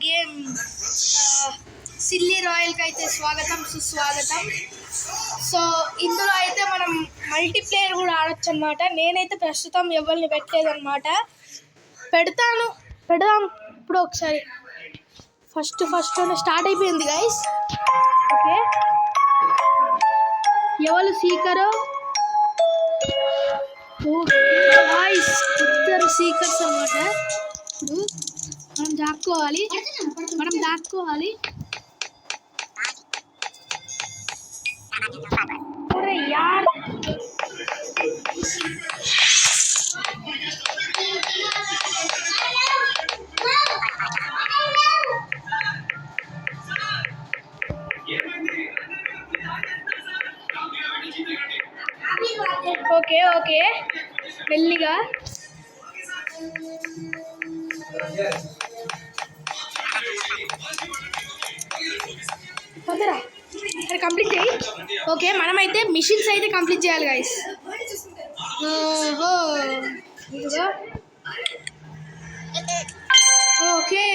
Game silly రాయల్కి అయితే స్వాగతం సుస్వాగతం. సో ఇందులో అయితే మనం మల్టీప్లేయర్ కూడా ఆడొచ్చు అనమాట. నేనైతే ప్రస్తుతం ఎవరిని పెట్టలేదన్నమాట. పెడదాం ఇప్పుడు ఒకసారి. ఫస్ట్ స్టార్ట్ అయిపోయింది గైస్. ఓకే, ఎవరు సీకరు? ఇద్దరు సీకర్స్ అన్నమాట. ఇప్పుడు మనం దాక్కోవాలి. అరే యార్, ఓకే మెల్లిగా. అది కంప్లీట్ చేయి. ఓకే, మనమైతే మిషన్స్ అయితే కంప్లీట్ చేయాలి గైస్. ఓహో, ఓకే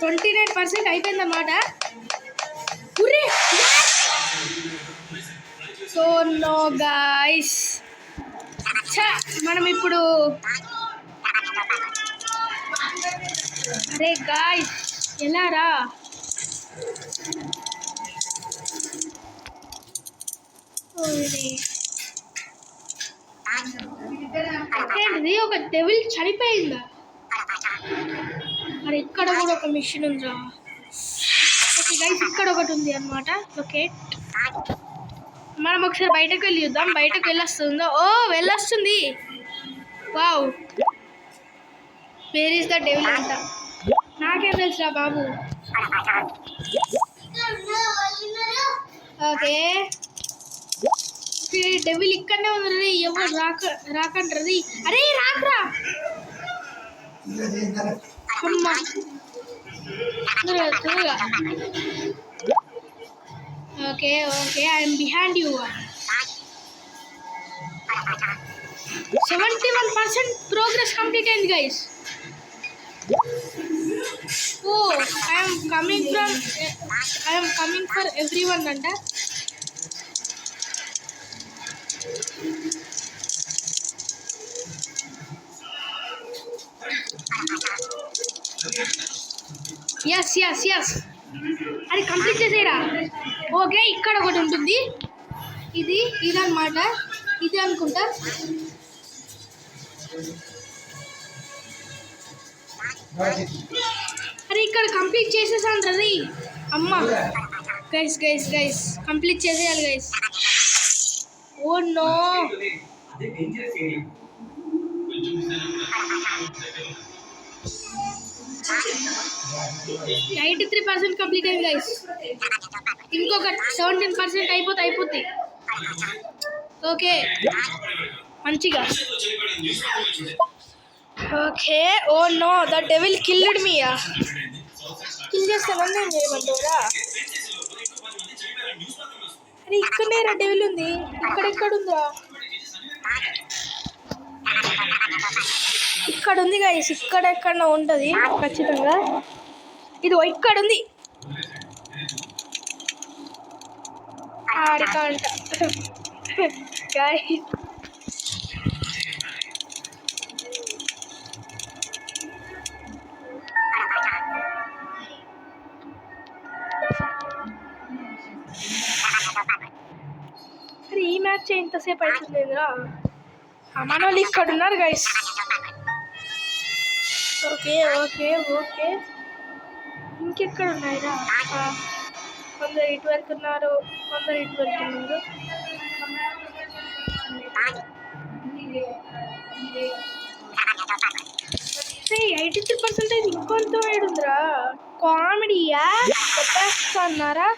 29% అయిపోయిందన్నమాట. సో నో గైస్, మనం ఇప్పుడు అరే గాయ్స్ ఎలా రా? ఏంటిది, ఒక డెవిల్ చనిపోయిందా? మరి ఇక్కడ కూడా ఒక మిషన్ ఉందా? ఓకే గైస్, ఇక్కడ ఒకటి ఉంది అన్నమాట. ఓకే, మనం ఒకసారి బయటకు వెళ్ళి చూద్దాం. బయటకు వెళ్ళొస్తుందో? ఓ వెళ్ళొస్తుంది. Wow, where is the devil అంట. నాకేం తెలుసురా బాబు. ఓకే, డెవిల్ ఇక్కడనే ఉంది. ఎవరు రాకంటారు. అరే రాకరా అమ్మా. Okay I'm behind you. 71% progress complete అయింది guys. Oh I'm coming for everyone అంట. ఎస్ అది కంప్లీట్ చేసేరా. ఓకే, ఇక్కడ ఒకటి ఉంటుంది. ఇదన్నమాట. ఇది అనుకుంటా. అరే ఇక్కడ కంప్లీట్ చేసేసాను రది. అమ్మా గైస్ కంప్లీట్ చేసేయాలి గైస్. ఓ నో, 93% కంప్లీట్ అయింది గైస్. ఇంకొక 17% అయిపోతుంది. ఓకే మంచిగా. Okay, oh no, the devil killed me. Kill చేస్తానని నేను చేయమంటారా? అరే ఇక్కడనే రా డెవిల్ ఉంది. ఎక్కడుందా? ఇక్కడ ఉంది గైస్. ఎక్కడ ఉంటుంది ఖచ్చితంగా. ఇది ఇక్కడ ఉంది. ఆడికంట గైస్. అరే ఈ మ్యాచ్ ఎంతసేపు అవుతుంది? మన వాళ్ళు ఇక్కడ ఉన్నారు గైస్. ఓకే ఇంకెక్కడ ఉన్నాయిరా? కొందరు ఇటు వెళ్తున్నారు, కొందరు ఇటు వెళ్తున్నారు. 83% అయితే ఇంకొంత వేడుందిరా. కామెడీయా చెప్పేస్తున్నారా?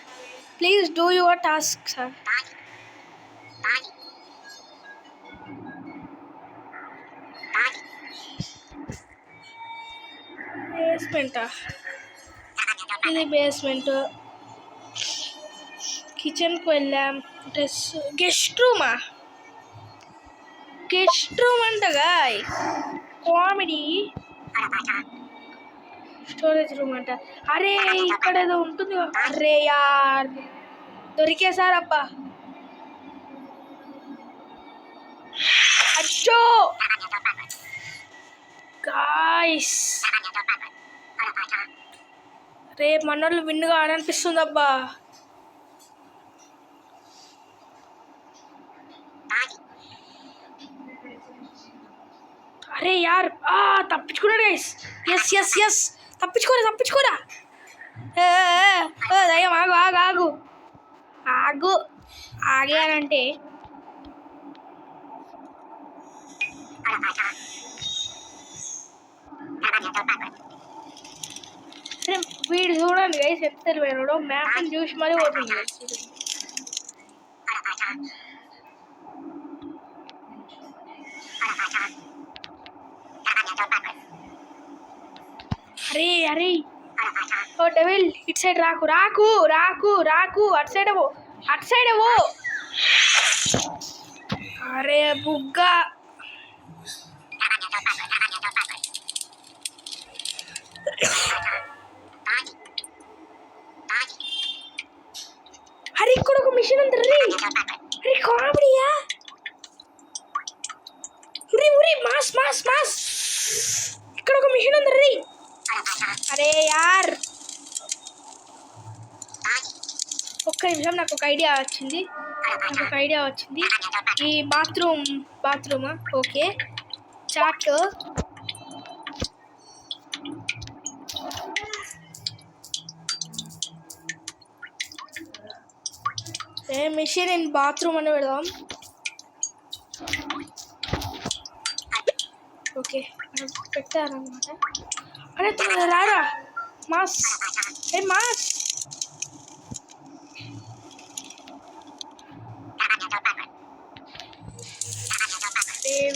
Please do your task sir. బేస్మెంటా? ఇది బేస్మెంట్. కిచెన్కి వెళ్ళాం. గెస్ట్ రూమ్ అంటగా. కామెడీ. స్టోరేజ్ రూమ్ అంట. అరే ఇక్కడ ఏదో ఉంటుంది. అరే యార్ దొరికేసారు అబ్బా. అచ్చో గాయ్స్, రేపు మనోళ్ళు విన్నుగా అనిపిస్తుంది అబ్బా. అరే యార్ తప్పించుకున్నాడు గైస్. ఎస్ ఎస్ ఎస్ తప్పించుకోరా. దయ్యం ఆగు ఆగానంటే వీడు చూడండి గైస్ ఎంత తెలివైనడో. మ్యాప్ని చూసి మరీ పోతుంది. అరే ఓ డెవిల్ ఇటు సైడ్ రాకు అటు సైడ్ అవ్వు. అరే బుగ్గా అరే ఇక్కడ ఒక మిషన్ ఉంది. అరే కామెడీయా. ఉరి మాస్ ఇక్కడ ఒక మిషన్ ఉంది. అరే యార్ ఒక్క నిమిషం, నాకు ఒక ఐడియా వచ్చింది. ఈ బాత్రూమా? Okay chat. Mission in bathroom అని పెడదాం. ఓకే పెట్టారనమాట. అరే రారా మాస్.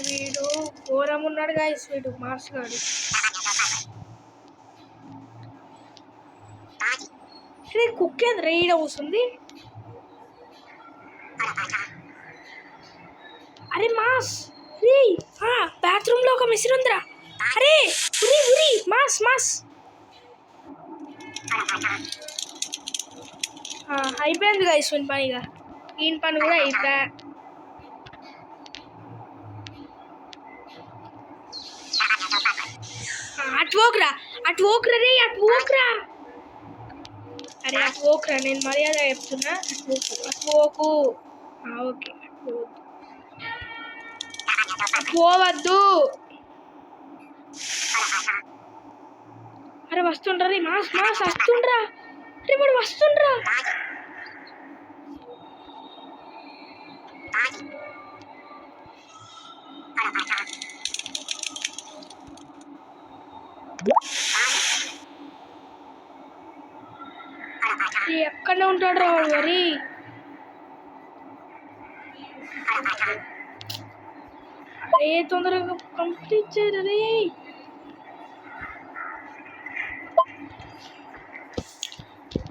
వీడు ఘోరం ఉన్నాడు గాయస్. వీడు మాస్ గాడు. కుక్ ఏంది రైడ్ అవుతుంది. అరే మాస్ బాత్రూమ్ లో ఒక మిషన్ ఉందిరా. అరే ఉరి మాస్ అయిపోయింది గైస్. ఈయన పని కూడా అయిపోయా. అటు ఓకరా అరే అటు ఓకరా, నేను మర్యాద చెప్తున్నా. అటు ఓకు. ఓకే పోవద్దు. అరే వస్తుండ్రా మాస్ వస్తుండ్రా. అరే వాడు వస్తుండ్రా. ఎక్కడనే ఉంటాడు రా మరి. తొందరగా కంప్లీట్ చేయరు.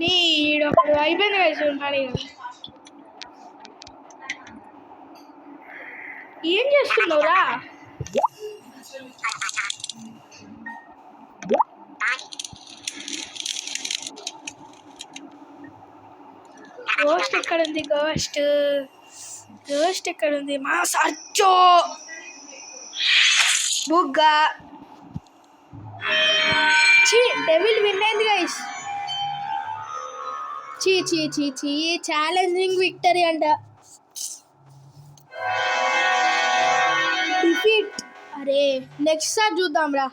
నీడప్పుడు అయిపోయింది కదా పని. ఏం చేస్తున్నావురా? గోస్ట్ ఎక్కడుంది? గోస్ట్ ఎక్కడుంది? మా సర్చో బుగ్గా. డెవిల్ విన్ అయింది గైస్. చీ ఛాలెంజింగ్ విక్టరీ అంట. డిఫీట్. అరే నెక్స్ట్ సార్ చూద్దాం రా.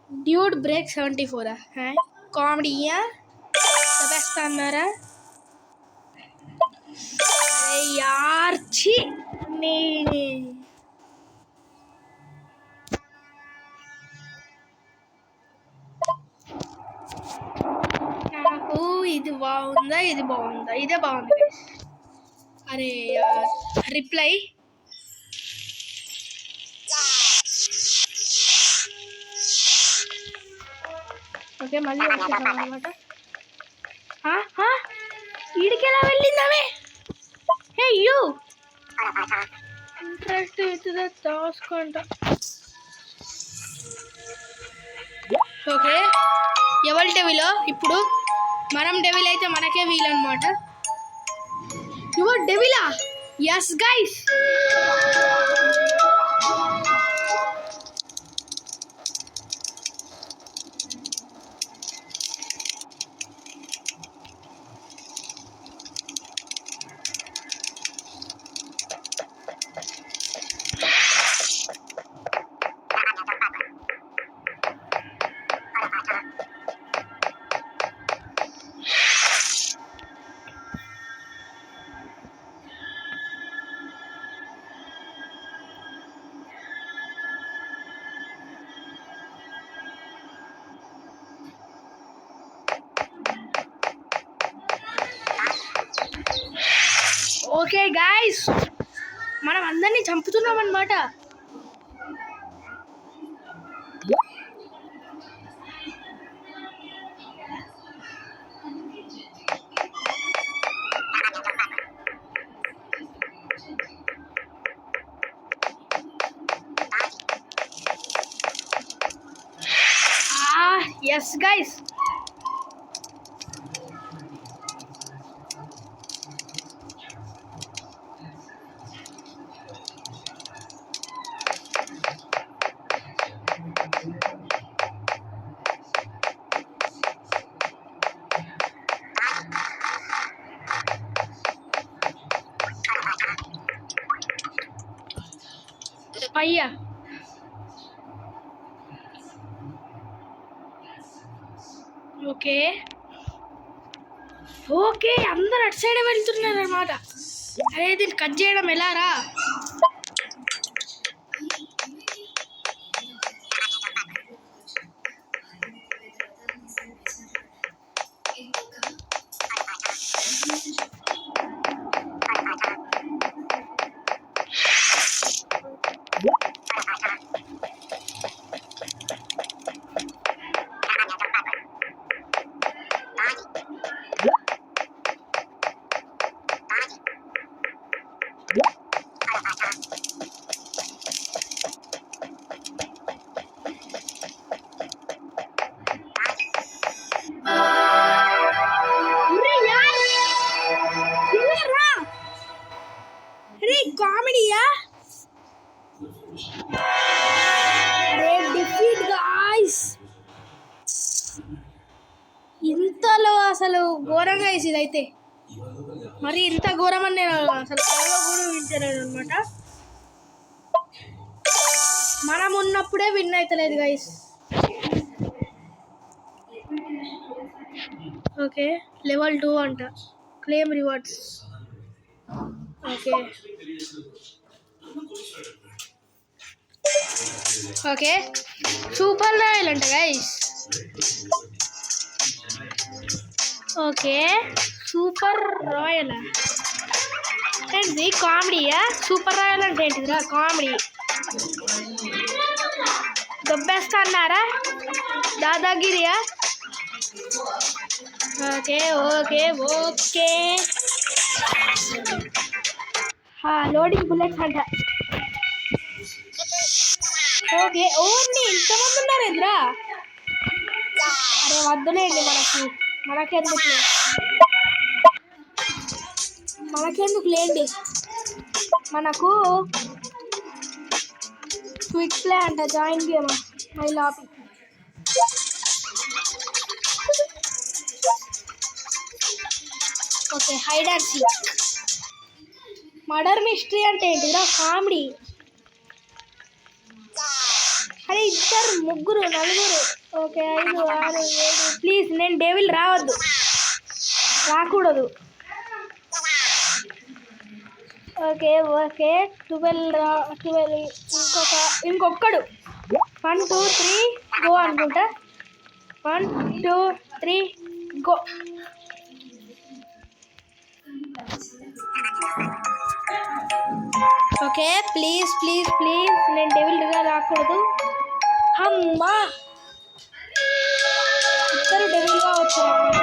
డ్యూడ్ బ్రేక్ 74 కామెడీయా బెస్ట్ అన్నారా? యార్ ఛీ నాకు ఇది బాగుందా? ఇదే బాగుంది. అరే యార్ రిప్లై. ఓకే మళ్ళీ వచ్చేసాం అనమాట. వీడికి ఎలా వెళ్ళిందవే? హే యూ ఇంట్రెస్ట్ అవుతుందా? దాచుకుంటా. డెవిలో ఇప్పుడు మనం డెవిల్ అయితే మనకే వీలన్నమాట. యువర్ డెవిలా? Yes guys. ఓకే గైస్, మనం అందరినీ చంపుతున్నాం అన్నమాట. ఎస్ గైస్, అయ్యా. ఓకే ఓకే, అందరు అటు సైడే వెళ్తున్నారు అన్నమాట. అరే దీన్ని కట్ చేయడం ఎలా రా? కామెడీయా? Defeat guys. ఇంతలో అసలు ఘోరంగా వేసి ఇదైతే మరి ఇంత ఘోరం అని నేను అసలు కలలో కూడా ఊహించలేదు అనమాట. మనం ఉన్నప్పుడే విన్ అవుతలేదు గైస్. ఓకే లెవెల్ 2 అంట, claim rewards. Okay okay, super royal అంట గైస్. ఓకే సూపర్ రాయల్ ఏంటిది? కామెడీయా? సూపర్ రాయల్ అంటే ఏంటిదిరా? కామెడీ దొబ్బేస్తా అన్నారా? దాదాగిరియా? Okay okay okay, loading bullets అంట. ఓకే ఓన్లీ ఇంతమంది ఉన్నారు ఎదురా? అరే వద్దులేండి, మనకెందుకు లేండి. మనకు క్విక్ ప్లే అంట, join game, my lobby. Okay hide and seek. Murder mystery అంటే ఏంటిదిరా? కామెడీ. అరే ఇద్దరు, ముగ్గురు, నలుగురు, ఓకే 5, 6, 7. ప్లీజ్ నేను డెవిల్ రాకూడదు. Okay okay 12 ఇంకొక్కడు. 1 2 3 గో అనుకుంటా. 1 2 3 go. Okay please please please నేను డెవిల్గా రాకూడదు. అమ్మా ఇద్దరు డెవిల్గా వచ్చారన్నమాట.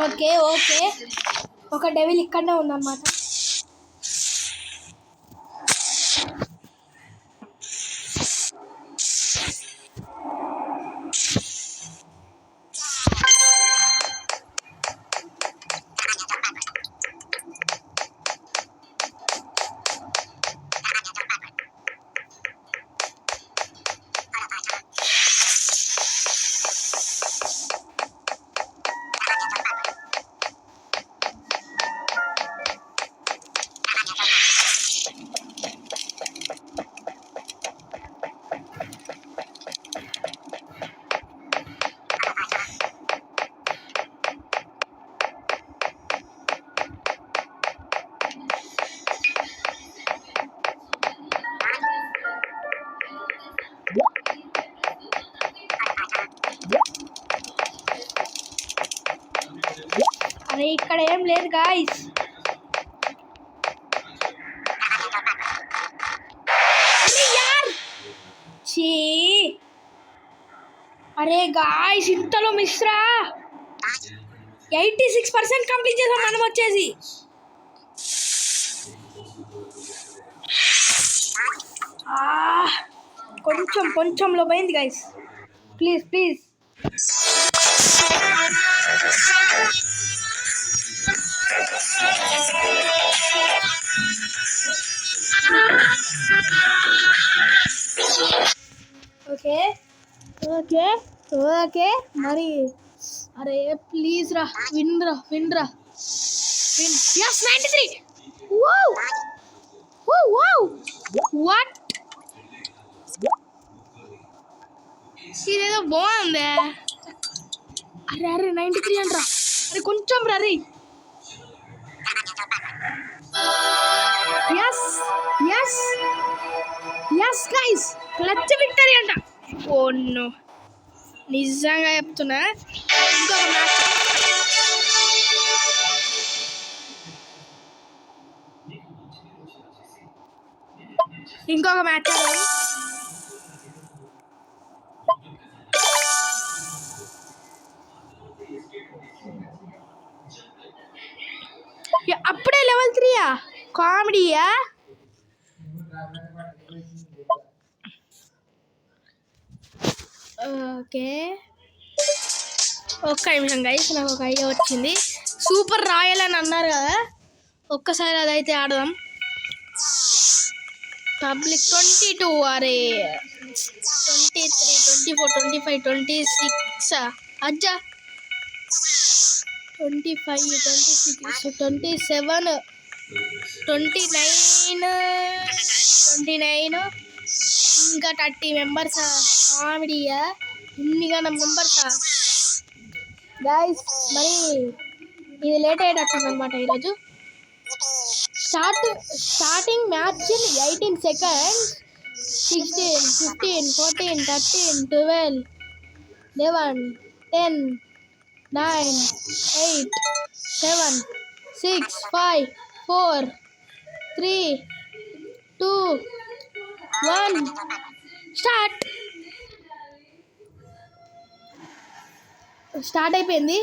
ఓకే ఓకే, ఒక డెవిల్ ఇక్కడనే ఉందన్నమాట. అరే ఇక్కడ ఏం లేదు గాయ్స్. అరే గాయ్స్ ఇంతలో మిస్రా 86% కంప్లీట్ చేసాం మనం వచ్చేసి. కొంచెంలో పోయింది guys. Please please. Okay okay okay మరి. అరే ప్లీజ్ రా, విన్. yes 93. వావ్ వాట్, ఇదేదో బాగుంది. అరే 93 అంటరా. అరే కొంచెం రీ. ఎస్ గైస్, క్లచ్ విక్టరీ అంట. ఓ నో, నిజంగా చెప్తున్నా. ఇంకొక మ్యాచ్ అప్పుడే లెవెల్ 3 కామెడీయా. ఓకే ఒక్క నిమిషం గైస్, నాకు ఒక ఐడియా వచ్చింది. సూపర్ రాయల్ అని అన్నారు కదా, ఒక్కసారి అదైతే ఆడదాం. పబ్లిక్ 22, అరే 23, 24, 25, 26 అజ్జా 25, 26, 27, 29 ఇంకా 30 మెంబర్సా. కామెడీయా, ఇన్నిగానం మెంబర్సా గైస్. మరి ఇది లేట్ అయ్యేటట్టుంది అనమాట ఈరోజు. స్టార్టింగ్ మ్యాచ్ 18 seconds, 16, 15, 14, 13, 12, 11, 10, 9, 8, 7, 6, 5, 4, 3, 2, 1 స్టార్ట్ అయిపోయింది.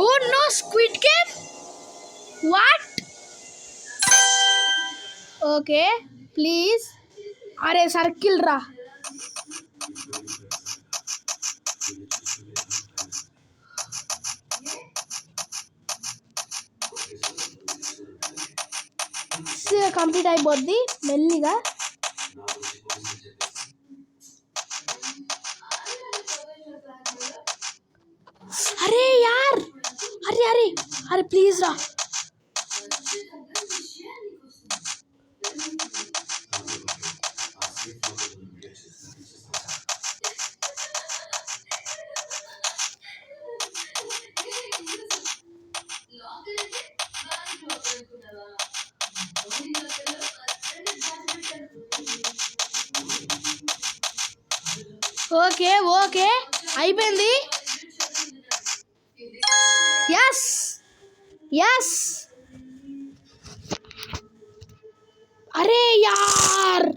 Oh no, squid game. What? Okay please. అరే సర్కిల్ రా. నిమిషాల్లో కంప్లీట్ అయిపోద్ది మెల్లిగా. అరే యార్, అరే అరే అరే ప్లీజ్ రా. ఓకే ఓకే అయిపోయింది. Yes yes. అరే యార్,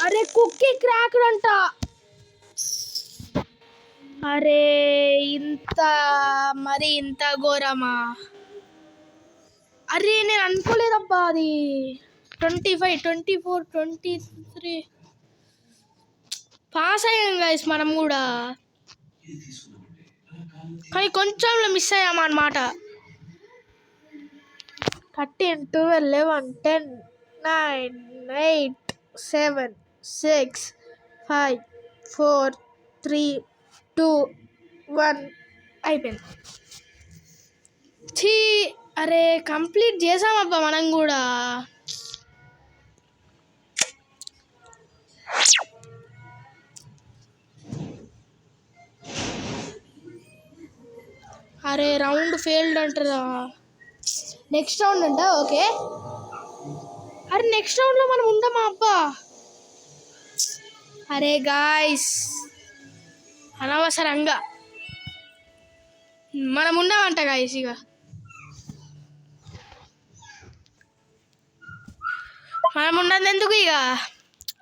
అరే కుక్కీ క్రాక్డ్ అంట. అరే ఇంత మరి ఇంత ఘోరమా? అరే నేను అనుకోలేదబ్బా. అది 25, 24, 23 పాస్ అయ్యాం గైస్ మనం కూడా, కానీ కొంచెంలో మిస్ అయ్యామన్నమాట. 13, 12, 11, 10, 9, 8, 7, 6, 5, 4, 3, 2, 1 అయిపోయింది. అరే కంప్లీట్ చేసామబ్బా మనం కూడా. అరే రౌండ్ ఫెయిల్డ్ అంటారా? నెక్స్ట్ రౌండ్ అంట. ఓకే. అరే నెక్స్ట్ రౌండ్లో మనం ఉండమా అబ్బా? అరే గాయ్స్ అనవసరంగా మనం ఉండమంట గాయ్స్. ఇక మనం ఉండదు ఎందుకు, ఇక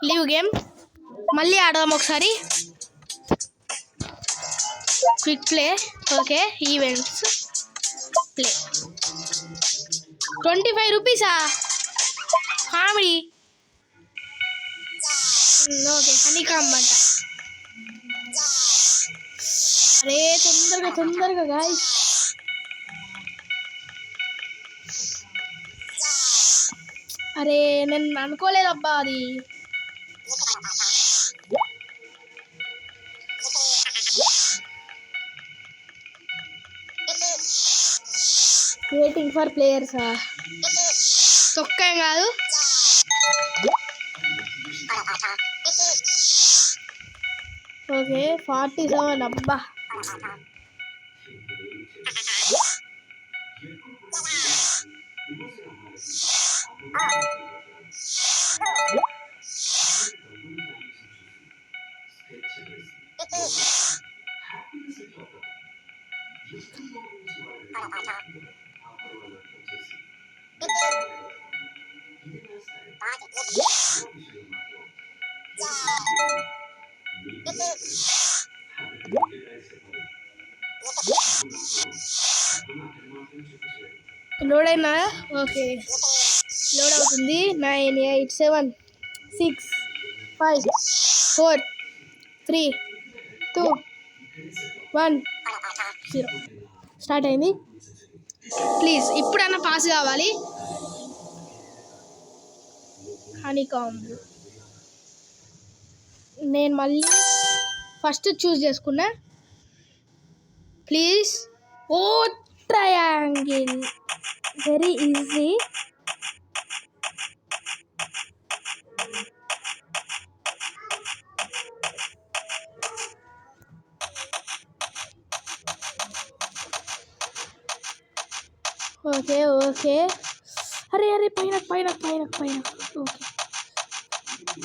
లీవ్ గేమ్. మళ్ళీ ఆడదాం ఒకసారి. Quick play. Okay events play. 25 రూపీసా? కామెడీ. ఓకే హనీకాంబ్ అంట. అరే తొందరగా తొందరగా గాయ్స్. అరే నేను అనుకోలేదబ్బా అది. Waiting for ప్లేయర్సా? తొక్కేం కాదు. ఓకే 47 అబ్బా. లోడ్ అయినా? ఓకే లోడ్ అవుతుంది. 9, 8, 7, 6, 5, 4, 3, 2, 1 0 స్టార్ట్ అయింది. ప్లీజ్ ఇప్పుడన్నా పాస్ కావాలి. హనీకాంబ్ నేను మళ్ళీ ఫస్ట్ చూస్ చేసుకున్నా. Please. Oh triangle very easy. Okay okay. అరే అరే పైన పైన పైన పైన. ఓకే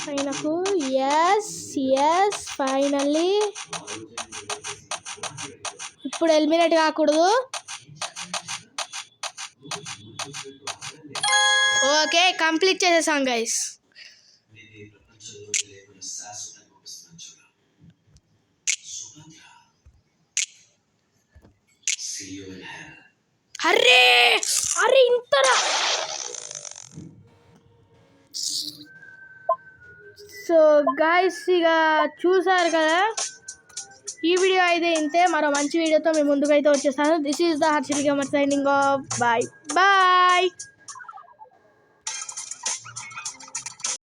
పైనకు. Yes yes finally. ఇప్పుడు ఎలిమినేట్ కాకూడదు. ఓకే కంప్లీట్ చేసేసాం గైస్. అరే అరే ఇంతరా. సో గైస్ ఇక చూసారు కదా, ఈ వీడియో అయితే ఇంతే. మరో మంచి వీడియోతో మేము ముందుకైతే వచ్చేస్తాను. This is the Harshil gamer signing off. Bye bye.